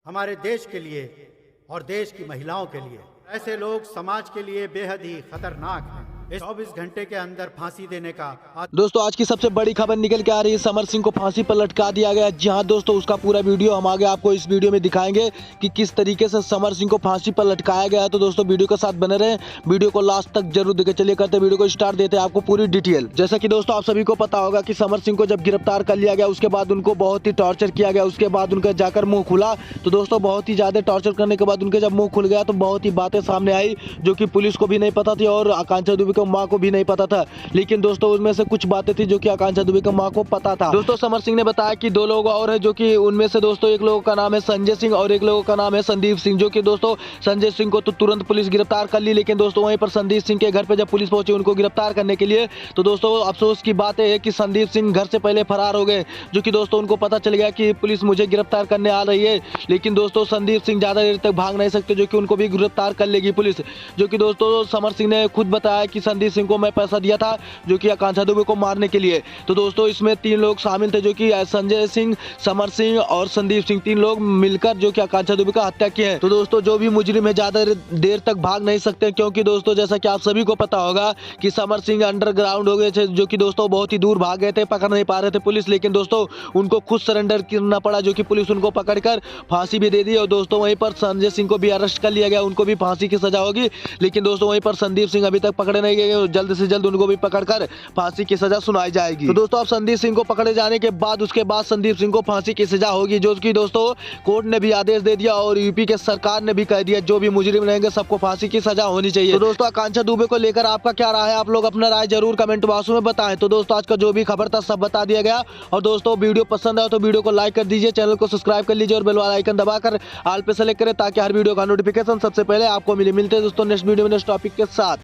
हमारे देश के लिए और देश की महिलाओं के लिए। ऐसे लोग समाज के लिए बेहद ही खतरनाक हैं। इस 24 घंटे के अंदर फांसी देने का दोस्तों आज की सबसे बड़ी खबर निकल के आ रही है, समर सिंह को फांसी पर लटका दिया गया। जी हाँ दोस्तों, उसका पूरा वीडियो हम आगे आपको इस वीडियो में दिखाएंगे कि किस तरीके से समर सिंह को फांसी पर लटकाया गया है। तो दोस्तों वीडियो के साथ बने रहें, वीडियो को लास्ट तक जरूर देखें। चलिए करते वीडियो को स्टार्ट, देते हैं आपको पूरी डिटेल। जैसा कि दोस्तों आप सभी को पता होगा कि समर सिंह को जब गिरफ्तार कर लिया गया उसके बाद उनको बहुत ही टॉर्चर किया गया। उसके बाद उनका जाकर मुंह खुला, तो दोस्तों बहुत ही ज्यादा टॉर्चर करने के बाद उनके जब मुंह खुल गया तो बहुत ही बातें सामने आई जो कि पुलिस को भी नहीं पता थी और आकांक्षा दुबे की मां को भी नहीं पता था। लेकिन दोस्तों उसमें से कुछ बातें थी जो कि आकांक्षा दुबे की मां को पता था। दोस्तों समर सिंह ने बताया कि दो लोग और है, जो कि उनमें से दोस्तों एक लोगों का नाम है संजय सिंह और एक लोगों का नाम है संदीप सिंह। जो कि दोस्तों संजय सिंह को तो तुरंत पुलिस गिरफ्तार कर ली, लेकिन दोस्तों वहीं पर संदीप सिंह के घर पे जब पुलिस पहुंची उनको गिरफ्तार करने के लिए, तो दोस्तों अफसोस की बात है कि संदीप सिंह घर से पहले फरार हो गए। जो कि दोस्तों उनको पता चल गया कि पुलिस मुझे गिरफ्तार करने आ रही है, लेकिन दोस्तों संदीप सिंह ज्यादा देर तक भाग नहीं सकते, जो कि उनको भी गिरफ्तार कर लेगी पुलिस। जो कि दोस्तों समर सिंह ने खुद बताया कि संदीप सिंह को मैं पैसा दिया था जो कि आकांक्षा दुबे को मारने के लिए। तो दोस्तों इसमें 3 लोग शामिल थे, जो कि संजय सिंह, समर सिंह और संदीप सिंह, 3 लोग मिलकर जो कि आकांक्षा दुबे का हत्या किए हैं। तो दोस्तों जो भी मुजरिम है ज्यादा देर तक भाग नहीं सकते, क्योंकि दोस्तों जैसा कि आप सभी को पता होगा कि समर सिंह अंडरग्राउंड हो गए थे, जो कि दोस्तों बहुत ही दूर भाग गए थे, पकड़ नहीं पा रहे थे पुलिस। लेकिन दोस्तों उनको खुद सरेंडर करना पड़ा, जो कि पुलिस उनको पकड़कर फांसी भी दे दी। और दोस्तों वहीं पर संजय सिंह को भी अरेस्ट कर लिया गया, उनको भी फांसी की सजा होगी। लेकिन दोस्तों वहीं पर संदीप सिंह अभी तक पकड़े नहीं गए, जल्द से जल्द उनको भी पकड़कर फांसी की सजा सुनाई जाएगी। तो दोस्तों अब संदीप सिंह को पकड़े जाने के बाद उसके बाद संदीप सिंह को फांसी की सजा होगी, जो कि दोस्तों कोर्ट ने भी आदेश दे दिया और यूपी के सरकार ने भी कह दिया जो भी मुजरिम रहेंगे सबको फांसी की सजा होनी चाहिए। तो दोस्तों आकांक्षा दुबे को लेकर आपका क्या राय है, आप लोग अपना राय जरूर कमेंट बॉक्स में बताएं। तो दोस्तों आज का जो भी खबर था सब बता दिया गया। और दोस्तों वीडियो पसंद आए तो वीडियो को लाइक कर दीजिए, चैनल को सब्सक्राइब कर लीजिए और बेल वाला आइकन दबाकर ऑल पे सेलेक्ट करें ताकि हर वीडियो का नोटिफिकेशन सबसे पहले आपको मिले। मिलते हैं दोस्तों नेक्स्ट वीडियो में नेक्स्ट टॉपिक के साथ।